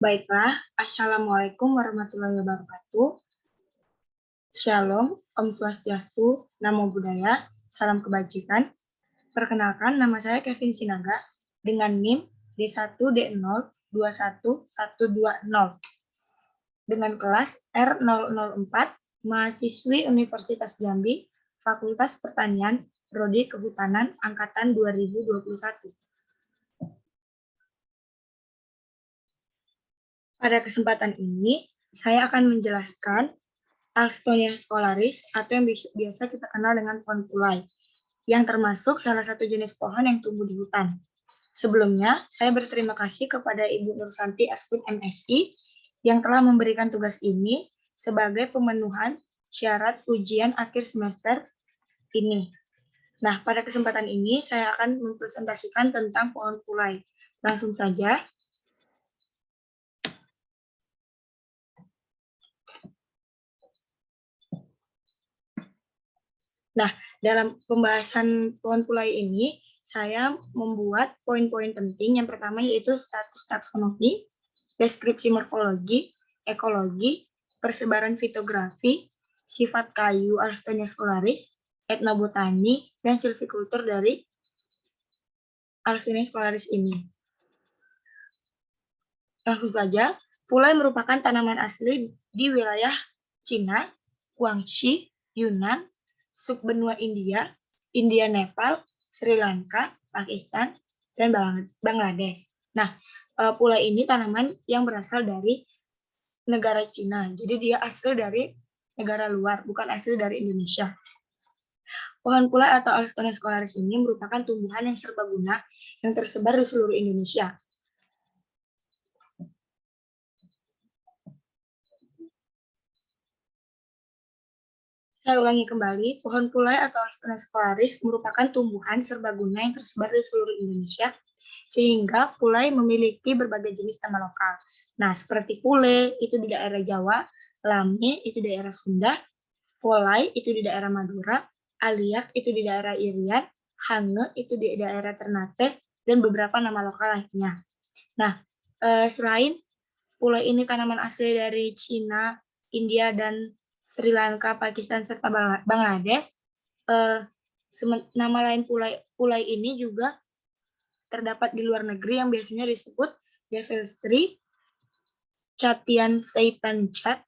Baiklah, Assalamualaikum warahmatullahi wabarakatuh. Shalom, Om Swastiastu, Namo Buddhaya, Salam Kebajikan. Perkenalkan, nama saya Kevin Sinaga dengan NIM D1D021120 dengan kelas R004, mahasiswi Universitas Jambi, Fakultas Pertanian, Prodi Kehutanan, Angkatan 2021. Pada kesempatan ini, saya akan menjelaskan Alstonia scholaris atau yang biasa kita kenal dengan pohon pulai, yang termasuk salah satu jenis pohon yang tumbuh di hutan. Sebelumnya, saya berterima kasih kepada Ibu Nursanti Aspun MSI yang telah memberikan tugas ini sebagai pemenuhan syarat ujian akhir semester ini. Nah, pada kesempatan ini saya akan mempresentasikan tentang pohon pulai. Langsung saja. Nah, dalam pembahasan pohon pulai ini, saya membuat poin-poin penting. Yang pertama yaitu status taksonomi, deskripsi morfologi, ekologi, persebaran fitografi, sifat kayu Alstonia scholaris, etnobotani, dan silvikultur dari Alstonia scholaris ini. Langsung saja, pulai merupakan tanaman asli di wilayah Cina, Guangxi, Yunnan, subbenua India, Nepal, Sri Lanka, Pakistan, dan Bangladesh. Nah, pulai ini tanaman yang berasal dari negara Cina. Jadi dia asli dari negara luar, bukan asli dari Indonesia. Pohon pulai atau Alstonia scholaris ini merupakan tumbuhan yang serbaguna yang tersebar di seluruh Indonesia. Saya ulangi kembali, pohon pulai atau Alstonia scholaris merupakan tumbuhan serbaguna yang tersebar di seluruh Indonesia, sehingga pulai memiliki berbagai jenis nama lokal. Nah, seperti pule itu di daerah Jawa, lame itu di daerah Sunda, polai itu di daerah Madura, aliak itu di daerah Irian, hange itu di daerah Ternate, dan beberapa nama lokal lainnya. Nah, selain pulai ini tanaman asli dari Cina, India, dan Sri Lanka, Pakistan, serta Bangladesh, nama lain pulai ini juga terdapat di luar negeri yang biasanya disebut Devil's-tree, Chathian Seitan Chat,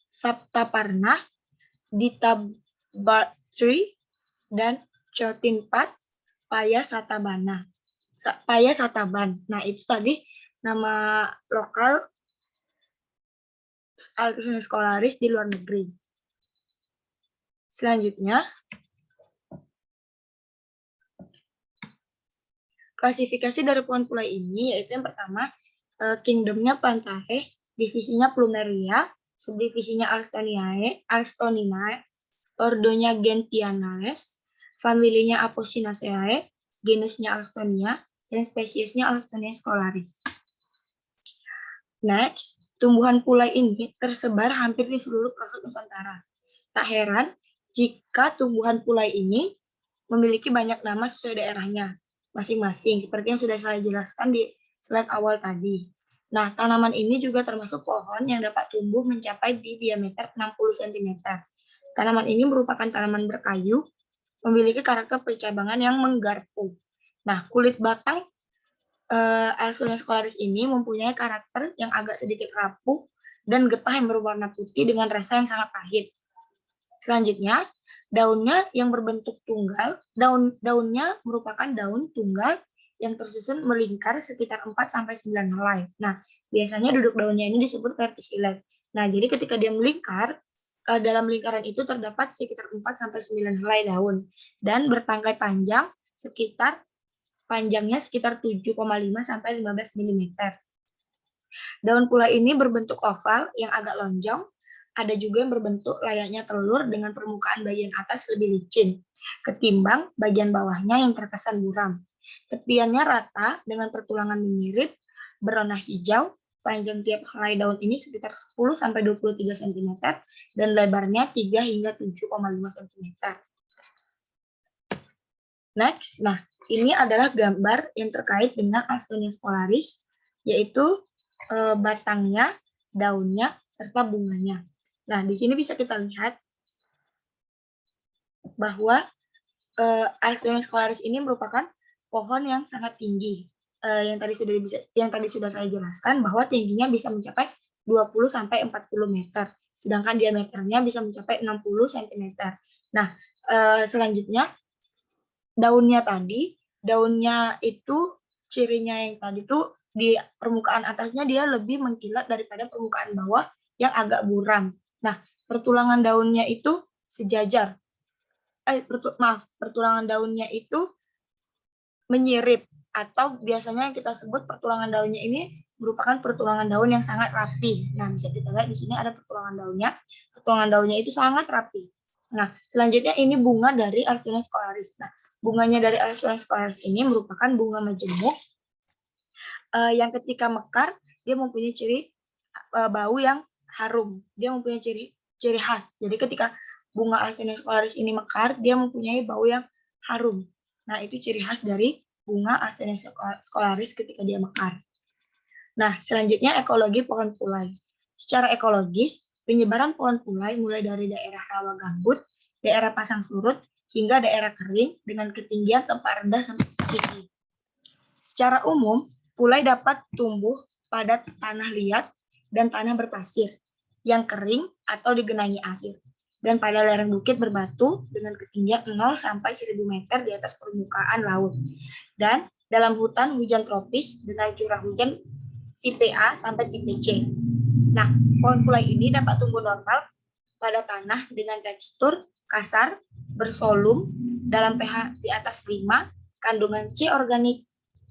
Saptaparna, Ditabartree, dan Chotinpat, Paya Satabana. Paya Sataban. Nah, itu tadi nama lokal Alstonia scholaris di luar negeri. Selanjutnya, klasifikasi dari pohon pulai ini yaitu yang pertama, kingdomnya Plantae, divisinya Plumeria, subdivisinya Alstoniae, ordonya Gentianales, familinya Apocynaceae, genusnya Alstonia, dan spesiesnya Alstonia scholaris. Next, tumbuhan pulai ini tersebar hampir di seluruh pelosok Nusantara. Tak heran jika tumbuhan pulai ini memiliki banyak nama sesuai daerahnya masing-masing, seperti yang sudah saya jelaskan di slide awal tadi. Nah, tanaman ini juga termasuk pohon yang dapat tumbuh mencapai di diameter 60 cm. Tanaman ini merupakan tanaman berkayu, memiliki karakter percabangan yang menggarpu. Nah, kulit batang Alstonia scholaris ini mempunyai karakter yang agak sedikit rapuh dan getah yang berwarna putih dengan rasa yang sangat pahit. Selanjutnya, daunnya yang berbentuk tunggal, daunnya merupakan daun tunggal yang tersusun melingkar sekitar 4-9 helai. Nah, biasanya duduk daunnya ini disebut verticillae. Nah, jadi ketika dia melingkar, dalam lingkaran itu terdapat sekitar 4-9 helai daun dan bertangkai panjang panjangnya sekitar 7,5 sampai 15 mm. Daun pulai ini berbentuk oval yang agak lonjong, ada juga yang berbentuk layaknya telur dengan permukaan bagian atas lebih licin ketimbang bagian bawahnya yang terkesan buram. Tepiannya rata dengan pertulangan menyirit, berwarna hijau, panjang tiap helai daun ini sekitar 10 sampai 23 cm dan lebarnya 3 hingga 7,5 cm. Next, ini adalah gambar yang terkait dengan Alstonia scholaris, yaitu batangnya, daunnya, serta bunganya. Nah, di sini bisa kita lihat bahwa Alexandria scolaris ini merupakan pohon yang sangat tinggi. Yang tadi sudah saya jelaskan bahwa tingginya bisa mencapai 20 sampai 40 meter, sedangkan diameternya bisa mencapai 60 cm. Nah, selanjutnya daunnya itu cirinya yang tadi tuh di permukaan atasnya dia lebih mengkilat daripada permukaan bawah yang agak buram. Nah, pertulangan daunnya itu sejajar. Pertulangan daunnya itu menyirip, atau biasanya yang kita sebut pertulangan daunnya ini merupakan pertulangan daun yang sangat rapi. Nah, bisa kita lihat di sini ada pertulangan daunnya. Pertulangan daunnya itu sangat rapi. Nah, selanjutnya ini bunga dari Alexandria scolaris. Nah, bunganya dari Alexandria scolaris ini merupakan bunga majemuk yang ketika mekar dia mempunyai ciri bau yang harum. Dia mempunyai ciri khas. Jadi ketika bunga Alexandria scolaris ini mekar, dia mempunyai bau yang harum. Nah, itu ciri khas dari bunga Alexandria scolaris ketika dia mekar. Nah, selanjutnya ekologi pohon pulai. Secara ekologis, penyebaran pohon pulai mulai dari daerah rawa gambut, daerah pasang surut, hingga daerah kering dengan ketinggian tempat rendah sampai tinggi. Secara umum, pulai dapat tumbuh pada tanah liat dan tanah berpasir yang kering atau digenangi air, dan pada lereng bukit berbatu dengan ketinggian 0 sampai 1000 meter di atas permukaan laut, dan dalam hutan hujan tropis dengan curah hujan tipe A sampai tipe C. Nah, pohon pulai ini dapat tumbuh normal pada tanah dengan tekstur kasar, bersolum, dalam pH di atas 5, kandungan C organik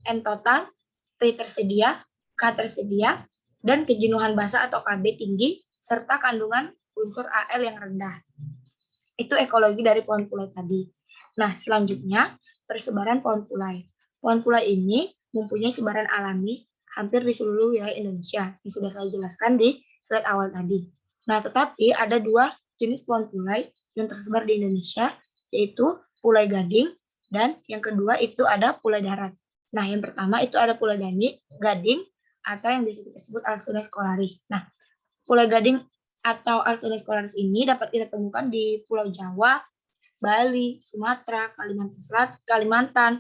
N total, P tersedia, K tersedia, dan kejenuhan basa atau KB tinggi, serta kandungan unsur Al yang rendah. Itu ekologi dari pohon pulai tadi. Nah, selanjutnya persebaran pohon pulai. Pohon pulai ini mempunyai sebaran alami hampir di seluruh wilayah Indonesia, yang sudah saya jelaskan di slide awal tadi. Nah, tetapi ada dua jenis pohon pulai yang tersebar di Indonesia, yaitu pulai gading, dan yang kedua itu ada pulai darat. Nah, yang pertama itu ada pulai gading, atau yang biasa kita sebut Alexandria scolaris. Nah, pulai gading atau Alexandria scolaris ini dapat kita temukan di Pulau Jawa, Bali, Sumatera, Kalimantan Selatan, Kalimantan,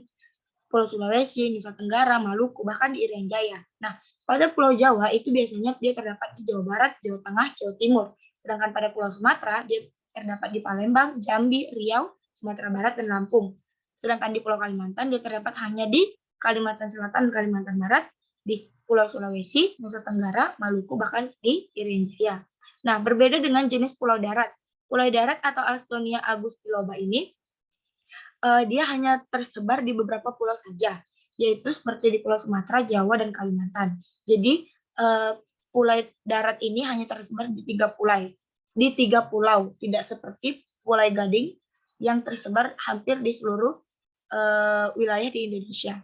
Pulau Sulawesi, Nusa Tenggara, Maluku, bahkan di Irian Jaya. Nah, pada Pulau Jawa itu biasanya dia terdapat di Jawa Barat, Jawa Tengah, Jawa Timur. Sedangkan pada Pulau Sumatera dia terdapat di Palembang, Jambi, Riau, Sumatera Barat, dan Lampung. Sedangkan di Pulau Kalimantan dia terdapat hanya di Kalimantan Selatan dan Kalimantan Barat, di Pulau Sulawesi, Nusa Tenggara, Maluku, bahkan di Irian Jaya. Nah, berbeda dengan jenis pulau darat. Pulau darat atau Alstonia agustiloba ini dia hanya tersebar di beberapa pulau saja, yaitu seperti di Pulau Sumatera, Jawa, dan Kalimantan. Jadi pulau darat ini hanya tersebar di 3 pulau, tidak seperti Pulau Gading yang tersebar hampir di seluruh wilayah di Indonesia.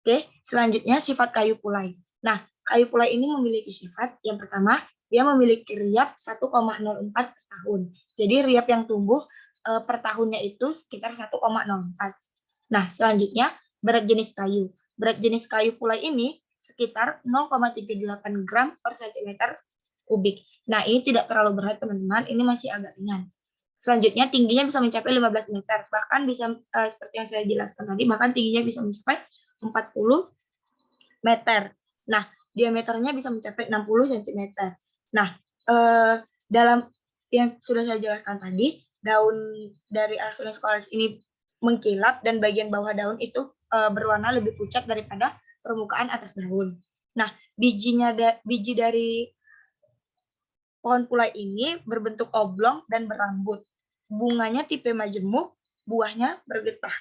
Oke, selanjutnya sifat kayu pulai. Nah, kayu pulai ini memiliki sifat yang pertama, dia memiliki riap 1,04 per tahun. Jadi riap yang tumbuh per tahunnya itu sekitar 1,04. Nah, selanjutnya berat jenis kayu. Berat jenis kayu pulai ini sekitar 0,38 gram per cm kubik. Nah, ini tidak terlalu berat, teman-teman. Ini masih agak ringan. Selanjutnya tingginya bisa mencapai 15 meter. Bahkan bisa seperti yang saya jelaskan tadi, bahkan tingginya bisa mencapai 40 meter. Nah, diameternya bisa mencapai 60 cm. Nah, dalam yang sudah saya jelaskan tadi, daun dari Alexandria scolaris ini mengkilap dan bagian bawah daun itu berwarna lebih pucat daripada permukaan atas daun. Nah, biji dari pohon pulai ini berbentuk oblong dan berambut. Bunganya tipe majemuk, buahnya bergetah.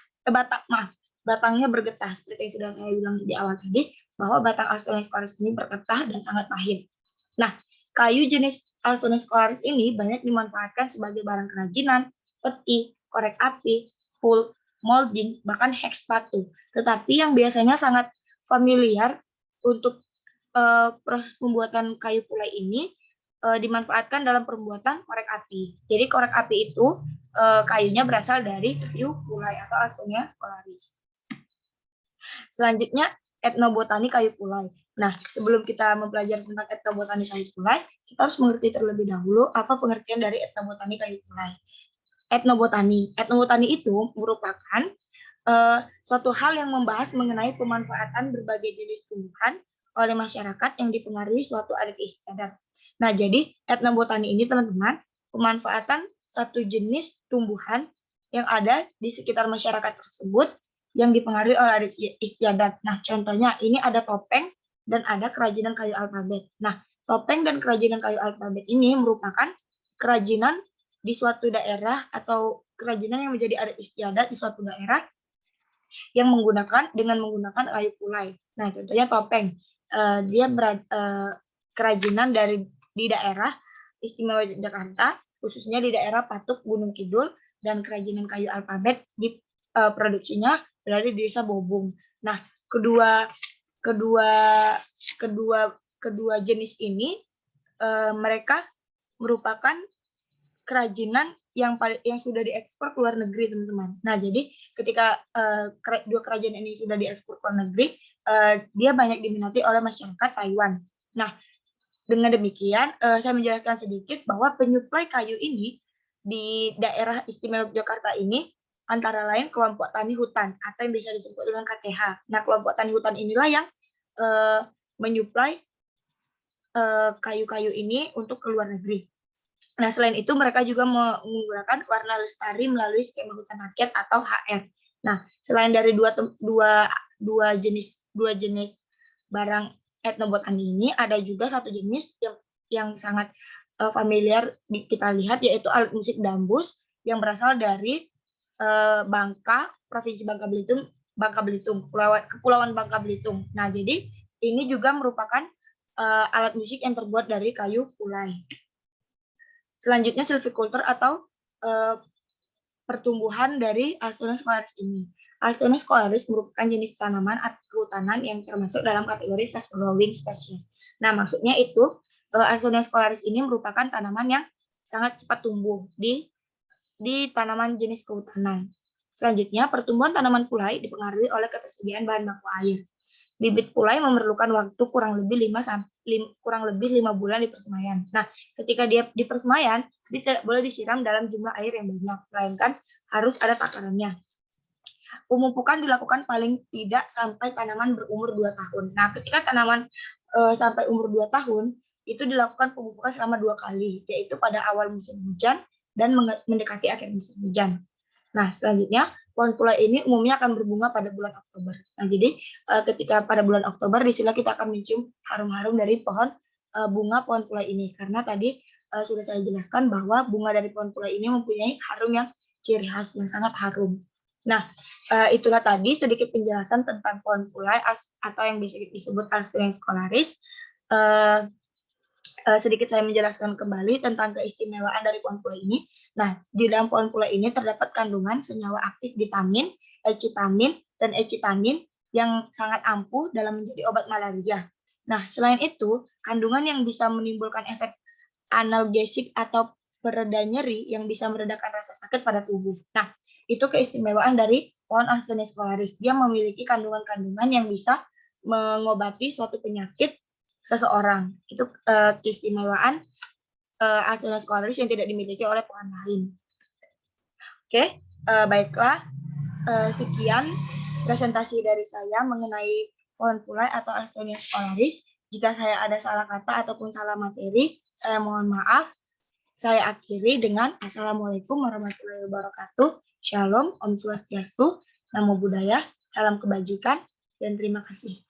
Batangnya bergetah, seperti yang sudah saya bilang di awal tadi, bahwa batang Alexandria scolaris ini bergetah dan sangat pahit. Nah, kayu jenis Alexandria scolaris ini banyak dimanfaatkan sebagai barang kerajinan, peti, korek api, full molding, bahkan hex sepatu. Tetapi yang biasanya sangat familiar untuk proses pembuatan kayu pulai ini dimanfaatkan dalam pembuatan korek api. Jadi korek api itu kayunya berasal dari kayu pulai atau Alexandria scolaris. Selanjutnya etnobotani kayu pulai. Nah, sebelum kita mempelajari tentang etnobotani kayu pulai, kita harus mengerti terlebih dahulu apa pengertian dari etnobotani kayu pulai. Etnobotani itu merupakan suatu hal yang membahas mengenai pemanfaatan berbagai jenis tumbuhan oleh masyarakat yang dipengaruhi suatu adat istiadat. Nah, jadi etnobotani ini teman-teman, pemanfaatan satu jenis tumbuhan yang ada di sekitar masyarakat tersebut yang dipengaruhi oleh adat istiadat. Nah, contohnya ini ada topeng dan ada kerajinan kayu alfabet. Nah, topeng dan kerajinan kayu alfabet ini merupakan kerajinan di suatu daerah atau kerajinan yang menjadi adat istiadat di suatu daerah yang menggunakan kayu pulai. Nah, contohnya topeng. Dia kerajinan di daerah istimewa Jakarta, khususnya di daerah Patuk Gunung Kidul, dan kerajinan kayu alfabet produksinya berada di desa Bobung. Nah, kedua jenis ini mereka merupakan kerajinan yang sudah diekspor ke luar negeri, teman-teman. Nah, jadi ketika dua kerajinan ini sudah diekspor ke luar negeri, dia banyak diminati oleh masyarakat Taiwan. Nah, dengan demikian, saya menjelaskan sedikit bahwa penyuplai kayu ini di daerah istimewa Yogyakarta ini antara lain kelompok tani hutan atau yang bisa disebut dengan KTH. Nah, kelompok tani hutan inilah yang menyuplai kayu-kayu ini untuk ke luar negeri. Nah, selain itu mereka juga menggunakan warna lestari melalui skema hutan rakyat atau HR. Nah, selain dari dua jenis barang etnobotani ini, ada juga satu jenis yang sangat familiar kita lihat, yaitu alat musik dambus yang berasal dari Bangka, Provinsi Bangka Belitung, Kepulauan Bangka Belitung. Nah, jadi ini juga merupakan alat musik yang terbuat dari kayu pulai. Selanjutnya silviculture atau pertumbuhan dari Alstonia scholaris ini. Alstonia scholaris merupakan jenis tanaman atau kehutanan yang termasuk dalam kategori fast growing species. Nah, maksudnya itu Alstonia scholaris ini merupakan tanaman yang sangat cepat tumbuh di tanaman jenis kehutanan. Selanjutnya, pertumbuhan tanaman pulai dipengaruhi oleh ketersediaan bahan baku air. Bibit pulai memerlukan waktu kurang lebih 5 bulan di persemaian. Nah, ketika dia di persemaian, dia tidak boleh disiram dalam jumlah air yang banyak, melainkan harus ada takarannya. Pemupukan dilakukan paling tidak sampai tanaman berumur 2 tahun. Nah, ketika tanaman sampai umur 2 tahun, itu dilakukan pemupukan selama 2 kali, yaitu pada awal musim hujan dan mendekati akhir musim hujan. Nah, selanjutnya, pohon pulai ini umumnya akan berbunga pada bulan Oktober. Nah, jadi ketika pada bulan Oktober, di sini kita akan mencium harum-harum dari bunga pohon pulai ini. Karena tadi sudah saya jelaskan bahwa bunga dari pohon pulai ini mempunyai harum yang ciri khas, yang sangat harum. Nah, itulah tadi sedikit penjelasan tentang pohon pulai atau yang bisa disebut Alstonia scholaris. Sedikit saya menjelaskan kembali tentang keistimewaan dari pohon pulai ini. Nah, di dalam pohon pulai ini terdapat kandungan senyawa aktif vitamin, ecitamin, dan ecitanin yang sangat ampuh dalam menjadi obat malaria. Nah, selain itu, kandungan yang bisa menimbulkan efek analgesik atau pereda nyeri yang bisa meredakan rasa sakit pada tubuh. Nah, itu keistimewaan dari pohon Alstonia scholaris. Dia memiliki kandungan-kandungan yang bisa mengobati suatu penyakit seseorang. Itu keistimewaan Alstonia scholaris yang tidak dimiliki oleh pohon lain. Oke, baiklah. Sekian presentasi dari saya mengenai pohon pulai atau Alstonia scholaris. Jika saya ada salah kata ataupun salah materi, saya mohon maaf. Saya akhiri dengan Assalamualaikum warahmatullahi wabarakatuh. Shalom, Om Swastiastu, Namo Buddhaya, salam kebajikan, dan terima kasih.